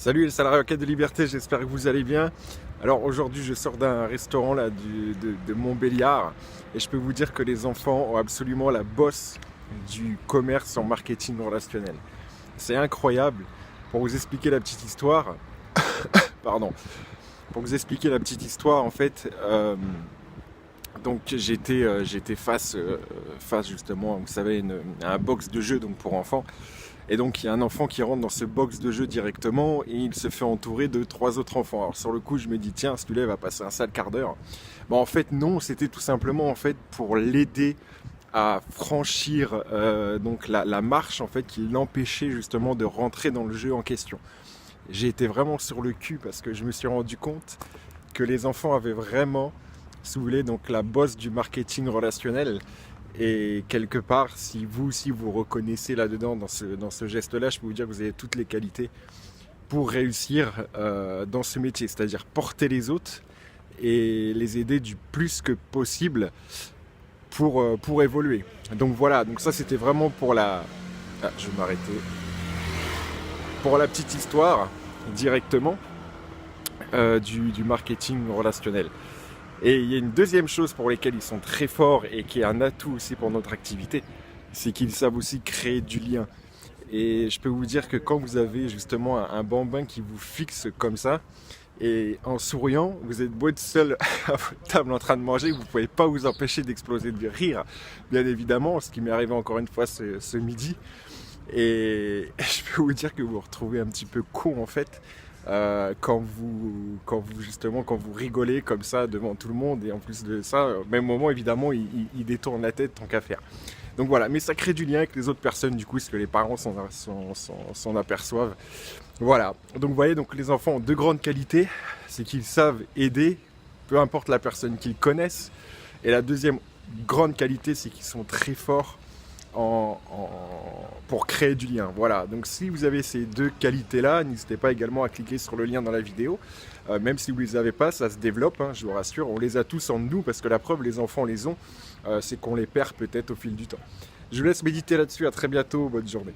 Salut les salariés en quête de liberté, j'espère que vous allez bien. Alors aujourd'hui je sors d'un restaurant là, de Montbéliard et je peux vous dire que les enfants ont absolument la bosse du commerce en marketing relationnel. C'est incroyable. Pour vous expliquer la petite histoire, pardon, pour vous expliquer la petite histoire en fait, donc j'étais face justement, vous savez, à un box de jeux donc pour enfants. Et donc il y a un enfant qui rentre dans ce box de jeu directement et il se fait entourer de trois autres enfants. Alors sur le coup je me dis tiens celui-là il va passer un sale quart d'heure. Bon en fait non, c'était tout simplement en fait pour l'aider à franchir donc la marche en fait qui l'empêchait justement de rentrer dans le jeu en question. J'ai été vraiment sur le cul parce que je me suis rendu compte que les enfants avaient vraiment, si vous voulez, donc la bosse du marketing relationnel. Et quelque part, si vous aussi vous reconnaissez là-dedans, dans ce geste-là, je peux vous dire que vous avez toutes les qualités pour réussir dans ce métier, c'est-à-dire porter les autres et les aider du plus que possible pour évoluer. Donc voilà, donc ça c'était vraiment pour la... Ah, je vais m'arrêter. Pour la petite histoire, directement, du marketing relationnel. Et il y a une deuxième chose pour laquelle ils sont très forts et qui est un atout aussi pour notre activité, c'est qu'ils savent aussi créer du lien. Et je peux vous dire que quand vous avez justement un bambin qui vous fixe comme ça, et en souriant, vous êtes beau être seul à votre table en train de manger, vous ne pouvez pas vous empêcher d'exploser de rire, bien évidemment, ce qui m'est arrivé encore une fois ce midi. Et je peux vous dire que vous vous retrouvez un petit peu con en fait, quand vous rigolez comme ça devant tout le monde, et en plus de ça, au même moment évidemment il détourne la tête tant qu'à faire. Donc voilà, mais ça crée du lien avec les autres personnes du coup, ce que les parents s'en aperçoivent. Voilà, donc vous voyez, donc les enfants ont deux grandes qualités, c'est qu'ils savent aider, peu importe la personne qu'ils connaissent, et la deuxième grande qualité, c'est qu'ils sont très forts pour créer du lien. Voilà, donc si vous avez ces deux qualités-là, n'hésitez pas également à cliquer sur le lien dans la vidéo. Même si vous ne les avez pas, ça se développe, hein, je vous rassure. On les a tous en nous parce que la preuve, les enfants les ont, c'est qu'on les perd peut-être au fil du temps. Je vous laisse méditer là-dessus, à très bientôt, bonne journée.